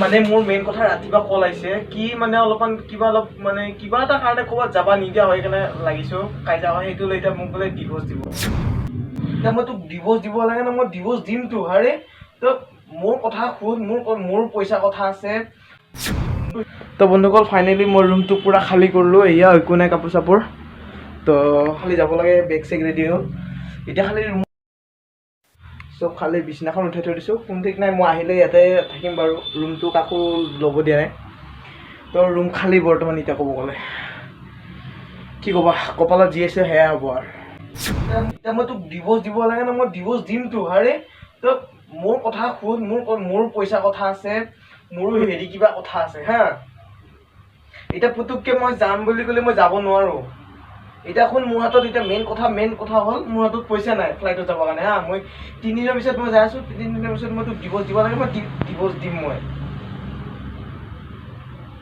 মানে মোৰ মেইন কথা ৰাতিপুৱা কল আহিছে কি মানে অলপমান কিবা এটা কাৰণে ক'ৰবাত যাবা নিদিয়া হৈ কেনে লাগিছোঁ কাইজা হয় সেইটো লৈ এতিয়া মোক বোলে ডিভোৰ্চ দিব। এতিয়া মই তোক ডিভোৰ্চ দিব লাগে ন, মই ডিভোৰ্চ দিমতো হাৰে। তো মোৰ কথা শুন, মোৰ পইচা কথা আছে। তো বন্ধুসকল ফাইনেলি মই ৰুমটো পূৰা খালী কৰিলোঁ, এয়া একো নাই কাপোৰ চাপোৰ, তো খালি যাব লাগে, বেগ চেগ ৰেডি হ'ল। এতিয়া খালি চব খালি বিছনাখন উঠাই থৈ দিছোঁ, কোনো ঠিক নাই মই আহিলে ইয়াতে থাকিম বাৰু, ৰুমটো কাকো ল'ব দিয়া নাই। তো ৰুম খালী বৰ্তমান এতিয়া ক'ব গ'লে, কি ক'বা কপালত যি আছে সেয়া হ'ব আৰু। এতিয়া মই তোক ডিভোৰ্চ দিব লাগে ন, মই ডিভোৰ্চ দিমতো হাৰে। তো মোৰ কথা শুন, মোৰ পইচা কথা আছে, মোৰো হেৰি কিবা কথা আছে হা। এতিয়া পুতুককৈ মই যাম বুলি ক'লে মই যাব নোৱাৰোঁ। এতিয়া শুন, মোৰ হাতত এতিয়া মেইন কথা হ'ল মোৰ হাতত পইচা নাই ফ্লাইটত যাবৰ কাৰণে হা। মই 3 দিনৰ পিছত মই যাই আছোঁ, 3 দিনৰ পিছত মই তোক ডিভোৰ্চ দিব লাগে, মই ডিভোৰ্চ দিম মই।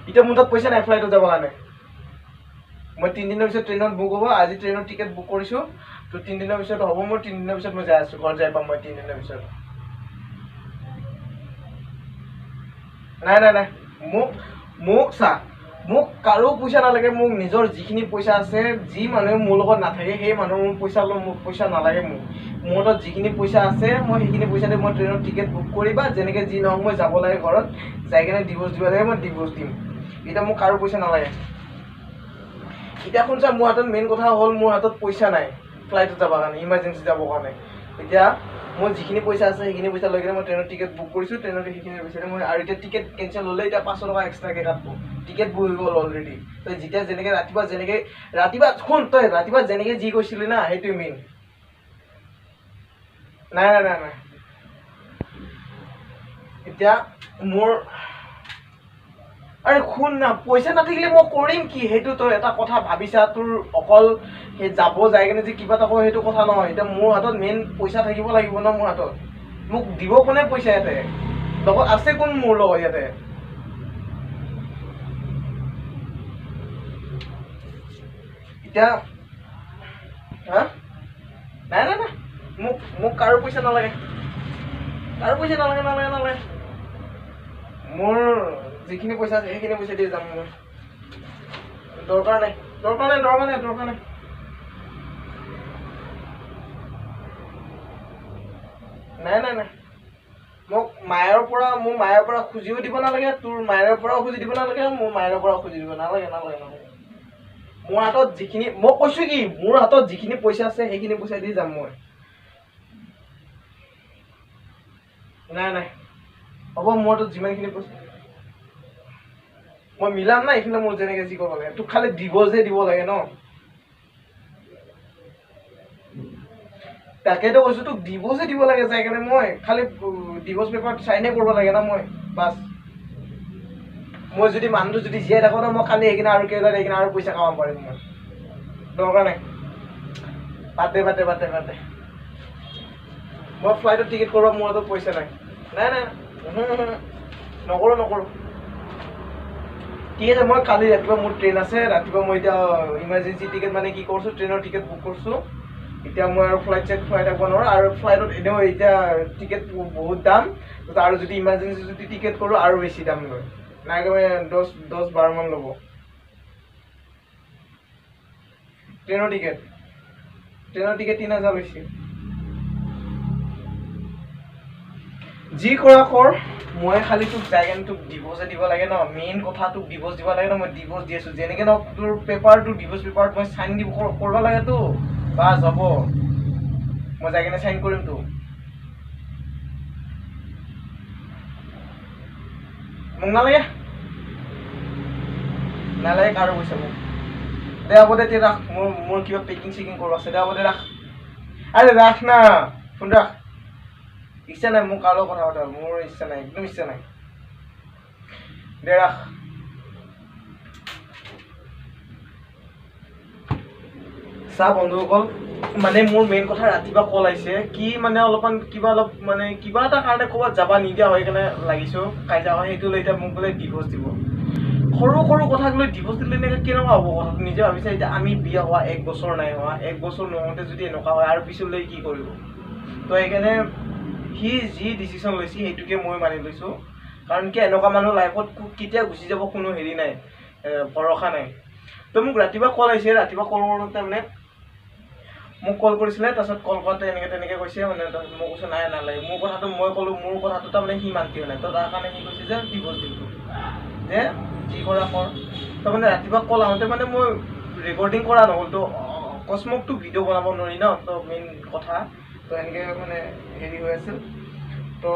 এতিয়া মোৰ তাত পইচা নাই ফ্লাইটত যাবৰ কাৰণে। মই 3 দিনৰ পিছত ট্ৰেইনত বুক হ'ব, আজি ট্ৰেইনৰ টিকেট বুক কৰিছোঁ, তো 3 দিনৰ পিছত হ'ব মোৰ, 3 দিনৰ পিছত মই যাই আছোঁ, ঘৰত যাই পাম মই 3 দিনৰ পিছত। নাই মোক চা, মোক কাৰো পইচা নালাগে, মোক নিজৰ যিখিনি পইচা আছে, যি মানুহে মোৰ লগত নাথাকে সেই মানুহ মোক পইচা নালাগে মোক। মোৰ তাত যিখিনি পইচা আছে মই সেইখিনি পইচাতে মই ট্ৰেইনৰ টিকেট বুক কৰিবা, যেনেকৈ যি নহওক মই যাব লাগে ঘৰত, যাই কিনে ডিভোৰ্চ দিব লাগে, মই ডিভোৰ্চ দিম। এতিয়া মোক কাৰো পইচা নালাগে। এতিয়া শুনছা, মোৰ হাতত মেইন কথা হ'ল মোৰ হাতত পইচা নাই ফ্লাইটত যাবৰ কাৰণে, ইমাৰ্জেঞ্চি যাবৰ কাৰণে। এতিয়া মোৰ যিখিনি পইচা আছে সেইখিনি পইচা লৈ কিনে মই ট্ৰেইনৰ টিকেট বুক কৰিছোঁ, ট্ৰেইনত সেইখিনি পইচাৰে মই, আৰু এতিয়া টিকেট কেঞ্চেল হ'লে এতিয়া 500 টকা এক্সট্ৰাকৈ কাটব। টিকেট বুক হৈ গ'ল অলৰেডি। তই যেতিয়া যেনেকৈ ৰাতিপুৱা শুন, তই ৰাতিপুৱা যেনেকৈ যি কৈছিলি না সেইটোৱে মেইন। নাই এতিয়া মোৰ, আৰে শুন না, পইচা নাথাকিলে মই কৰিম কি, সেইটো তই এটা কথা ভাবিছা। তোৰ অকল সেই যাই কিনে যে কিবা এটা কয় সেইটো কথা নহয়। এতিয়া মোৰ হাতত মেইন পইচা থাকিব লাগিব ন, মোৰ হাতত। মোক দিব কোনে পইচা ইয়াতে, লগত আছে কোন মোৰ লগত ইয়াতে? এতিয়া হা নাই মোক কাৰো পইচা নালাগে, নালাগে। মোৰ যিখিনি পইচা আছে সেইখিনি পইচা দিয়ে যাম মই। দৰকাৰ নাই। নাই মোক মোৰ মায়েৰ পৰা খুজিও দিব নালাগে, তোৰ মায়েৰ পৰাও খুজি দিব নালাগে, মোৰ মায়েৰ পৰাও খুজি দিব নালাগে। মোৰ হাতত যিখিনি, মই কৈছোঁ কি, মোৰ হাতত যিখিনি পইচা আছে সেইখিনি পইচা দি যাম মই। নাই হ'ব, মোৰ হাতত যিমানখিনি পইচা মই মিলাম না, এইফালে মোৰ যেনেকৈ যি কৰিব লাগে। তোক খালি ডিভোৰ্চহে দিব লাগে ন, তাকেতো কৈছোঁ তোক ডিভোৰ্চহে দিব লাগে। যাই কাৰণে মই খালি ডিভোৰ্চ পেপাৰত চাইনে কৰিব লাগে না মই, বাছ। মই যদি মানুহটো যদি জীয়াই থাকোঁ ন, মই খালি সেইখিনি আৰু কেইটা এইখিনি আৰু পইচা কামাব পাৰিম মই। দৰকাৰ নাই, বাদ দে। মই ফ্লাইটৰ টিকেট কৰিব মোৰ হাতত পইচা নাই। নকৰোঁ। ঠিক আছে, মই কালি ৰাতিপুৱা মোৰ ট্ৰেইন আছে, ৰাতিপুৱা মই এতিয়া ইমাৰ্জেঞ্চি টিকেট মানে কি কৰিছোঁ, ট্ৰেইনৰ টিকেট বুক কৰিছোঁ। এতিয়া মই আৰু ফ্লাইট থাকিব নোৱাৰোঁ, আৰু ফ্লাইটত এনেও এতিয়া টিকেট বহুত দাম, আৰু যদি ইমাৰ্জেঞ্চি যদি টিকেট কৰোঁ আৰু বেছি দাম লয়, নাই কমে 10-12 মান ল'ব ট্ৰেইনৰ টিকেট 3000 বেছি। যি কৰা কৰ, মই খালি তোক যাই কেনে তোক ডিভোৰ্চে দিব লাগে ন, মেইন কথা তোক ডিভোৰ্চ দিব লাগে ন। মই ডিভোৰ্চ দি আছোঁ, যেনেকৈ নহওক তোৰ ডিভোৰ্চ পেপাৰত মই চাইন কৰিব লাগেতো, বাছ হ'ব, মই যাই কিনে চাইন কৰিম তো। মোক নালাগে কাৰো পইচা মোক। দে হ'ব দে, ৰাখ, মোৰ কিবা পেকিং চেকিং কৰিব আছে। দে হ'ব দে, ৰাখ। আৰে ৰাখ না, ফোন ৰাখ। ইচ্ছা নাই মোৰ কাৰো কথা পতা, মোৰ ইচ্ছা নাই, একদম ইচ্ছা নাই। দে ৰাখ। চা বন্ধুসকল, মানে মোৰ মেইন কথা ৰাতিপুৱা কল আহিছে কি, মানে কিবা এটা কাৰণে ক'ৰবাত যাবা নিদিয়া হৈ কেনে লাগিছোঁ কাইজা হয়, সেইটো লৈ এতিয়া মোক বোলে ডিভোৰ্চ দিব। সৰু কথাক লৈ ডিভোৰ্চ দিলে এনেকৈ কেনেকুৱা হ'ব কথাটো নিজে ভাবিছা। এতিয়া আমি বিয়া হোৱা 1 বছৰ নাই হোৱা, 1 বছৰ নহওঁতে যদি এনেকুৱা হয় আৰু পিছলৈ কি কৰিব। তো সেইকাৰণে সি যি ডিচিশ্যন লৈছে সেইটোকে মই মানি লৈছোঁ, কাৰণ কি এনেকুৱা মানুহ লাইফত কেতিয়া গুচি যাব কোনো হেৰি নাই, ভৰসা নাই। তো মোক ৰাতিপুৱা কল আহিছে, ৰাতিপুৱা কল কৰোঁতে মানে মোক কল কৰিছিলে, তাৰপিছত কল কৰোঁতে এনেকৈ তেনেকৈ কৈছে মানে, তাৰপিছত মই কৈছোঁ নাই নালাগে, মোৰ কথাটো মই ক'লোঁ, মোৰ কথাটো তাৰমানে সি মান্তি হোৱা নাই। তো তাৰ কাৰণে সি কৈছে যে ডিভ'ৰ্চ দিলোঁ, যে যি কৰা কৰ। তাৰমানে ৰাতিপুৱা কল আহোঁতে মানে মই ৰেকৰ্ডিং কৰা নহ'ল, তো অকস্মাতটো ভিডিঅ' বনাব নোৱাৰি ন, তো মেইন কথা। তো এনেকৈ মানে হেৰি হৈ আছিল, তো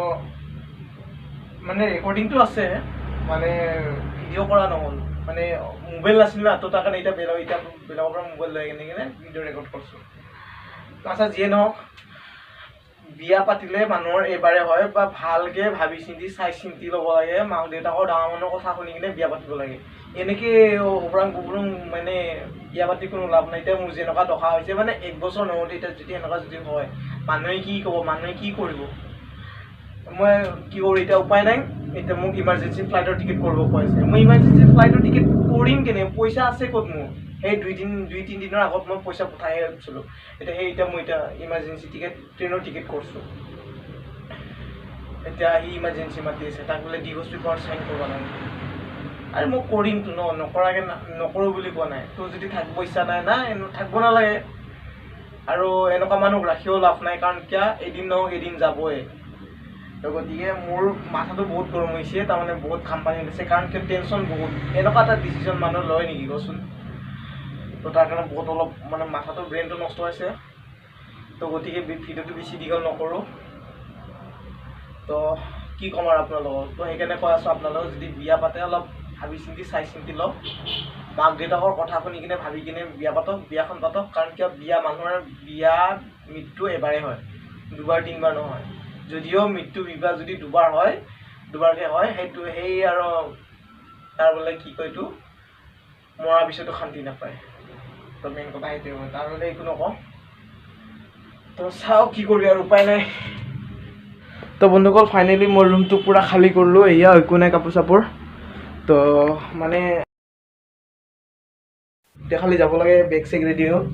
মানে ৰেকৰ্ডিংটো আছে, মানে ভিডিঅ' কৰা নহ'ল, মানে মোবাইল নাছিল না, তো তাৰ কাৰণে এতিয়া বেলেগৰ পৰা মোবাইল লৈ কিনে ভিডিঅ' ৰেকৰ্ড কৰিছোঁ। তাৰপিছত যিয়ে নহওক, বিয়া পাতিলে মানুহৰ এবাৰে হয়, বা ভালকৈ ভাবি চিন্তি চাই চিন্তি ল'ব লাগে, মাক দেউতাকৰ ডাঙৰ মানুহৰ কথা শুনি কিনে বিয়া পাতিব লাগে। এনেকৈ ওপৰাং কুপৰাং মানে বিয়া পাতি কোনো লাভ নাই। এতিয়া মোৰ যেনেকুৱা দশা হৈছে, মানে 1 বছৰ নহওঁতে এতিয়া যদি এনেকুৱা যদি হয়, মানুহে কি ক'ব, মানুহে কি কৰিব। মই কি কৰোঁ এতিয়া, উপায় নাই। এতিয়া মোক ইমাৰ্জেঞ্চি ফ্লাইটৰ টিকেট কৰিব কৈছে, মই ইমাৰ্জেঞ্চি ফ্লাইটৰ টিকেট কৰিম কেনে, পইচা আছে ক'ত মোৰ? সেই 2-3 দিনৰ আগত মই পইচা পঠাই আছিলোঁ। এতিয়া মই ইমাৰ্জেঞ্চি টিকেট, ট্ৰেইনৰ টিকেট কৰিছোঁ। এতিয়া সি ইমাৰ্জেঞ্চি মাতি আছে, তাক বোলে ডিভ'ৰ্চ পেপাৰ চাইন কৰিব লাগে। আৰু মই কৰিমতো ন, নকৰাকৈ নকৰোঁ বুলি কোৱা নাই। তোৰ যদি থাকিব ইচ্ছা নাই থাকিব নালাগে। আৰু এনেকুৱা মানুহক ৰাখিও লাভ নাই, কাৰণ কিয় এদিন নহওক এদিন যাবই। তো গতিকে মোৰ মাথাটো বহুত গৰম হৈছে, তাৰমানে বহুত ঘাম পানী দিছে, কাৰণ কিয় টেনশ্যন বহুত। এনেকুৱা এটা ডিচিশ্যন মানুহ লয় নেকি কচোন? তো তাৰ কাৰণে বহুত অলপ মানে মাথাটো ব্ৰেইনটো নষ্ট হৈছে। তো গতিকে ভিডিঅ'টো বেছি দীঘল নকৰোঁ। তো কি ক'ম আৰু আপোনালোকক, তো সেইকাৰণে কৈ আছোঁ আপোনালোকক, যদি বিয়া পাতে অলপ ভাবি চিন্তি চাই চিন্তি লওক, মাক দেউতাকৰ কথা শুনি কিনে ভাবি কিনে বিয়া পাতক, বিয়াখন পাতক। কাৰণ কিয় মানুহৰ মৃত্যু এবাৰেই হয়, 2-3বাৰ নহয়। যদিও মৃত্যু বিবাহ যদি 2বাৰ হয়, 2বাৰকৈ হয়, সেই আৰু তাৰ বোলে কি কয় এইটো, মৰাৰ পিছতো শান্তি নাপায়। তো মেইন কথা সেইটোৱে হয়, তাৰ বোলে একো নকওঁ। তো চাওক কি কৰিবি আৰু, উপায় নাই। তো বন্ধুসকল, ফাইনেলি মই ৰুমটো পূৰা খালী কৰিলোঁ, এয়া একো নাই কাপোৰ চাপোৰ। তো মানে এতিয়া খালি যাব লাগে, বেগ চেগ ৰেডি হ'ল।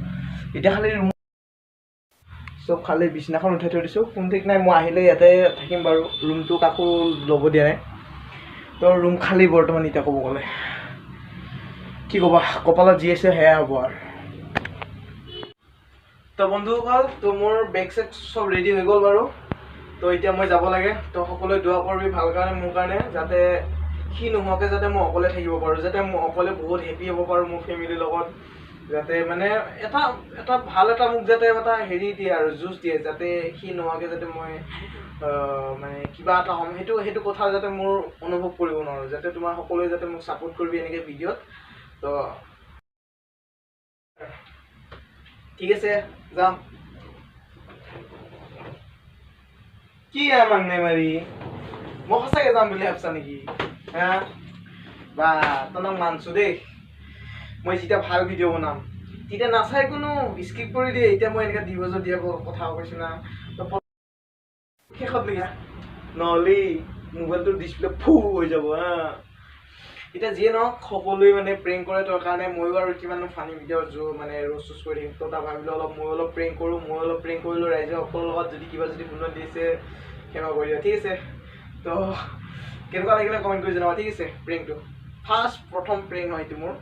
এতিয়া খালি চব খালি বিছনাখন উঠাই থৈ দিছোঁ, কোনো ঠিক নাই, মই আহিলে ইয়াতে থাকিম বাৰু, ৰুমটো কাকো ল'ব দিয়া নাই। তো ৰুম খালী বৰ্তমান এতিয়া ক'ব গ'লে, কি ক'বা, কপালত যি আছে সেয়া হ'ব আৰু। তো বন্ধুসকল, তো মোৰ বেগ চেগ চব ৰেডি হৈ গ'ল বাৰু। তো এতিয়া মই যাব লাগে। তো সকলোৱে দোৱা কৰিবি ভাল কাৰণে, মোৰ কাৰণে, যাতে সি নোহোৱাকৈ যাতে মই অকলে থাকিব পাৰোঁ, যাতে মই অকলে বহুত হেপী হ'ব পাৰোঁ মোৰ ফেমিলিৰ লগত, যাতে মানে এটা ভাল এটা মোক যাতে এটা হেৰি দিয়ে আৰু জুচ দিয়ে, যাতে সি নোহোৱাকৈ যাতে মই মানে কিবা এটা হ'ম, সেইটো কথা যাতে মোৰ অনুভৱ কৰিব নোৱাৰোঁ। যাতে তোমাৰ সকলোৱে যাতে মোক ছাপোৰ্ট কৰিবি এনেকৈ ভিডিঅ'ত। তো ঠিক আছে, যাম। কি আমাক নেমাৰি, মই সঁচাকৈ যাম বুলি ভাবছা নেকি? হা বা তোমাক মানছোঁ দেই, মই যেতিয়া ভাল ভিডিঅ' বনাম তেতিয়া নাচাই কোনো স্কিপ কৰি দিয়ে। এতিয়া মই এনেকৈ ডিভ'ৰ্চত দিয়া কথা কৈছোঁ না, শেষত লিখা নহ'লে মোবাইলটোৰ ডিছপ্লে হৈ যাব হা। এতিয়া যিয়ে নহওক, সকলোৱে মানে প্ৰেংক কৰে, তাৰ কাৰণে ময়ো আৰু কিমান ফানি ভিডিঅ' মানে ৰোজ চোজ কৰি থাকিম। তো তাৰ ভাবিলোঁ অলপ মই অলপ প্ৰেংক কৰোঁ, কৰিলোঁ ৰাইজে সকলোৰ লগত। যদি কিবা যদি ভুল দিছে ক্ষমা কৰি দিয়া, ঠিক আছে? তো কেনেকুৱা লাগিলে কমেণ্ট কৰি জনাবা, ঠিক আছে? প্ৰেংকটো প্ৰথম প্ৰেংক হয় এইটো মোৰ।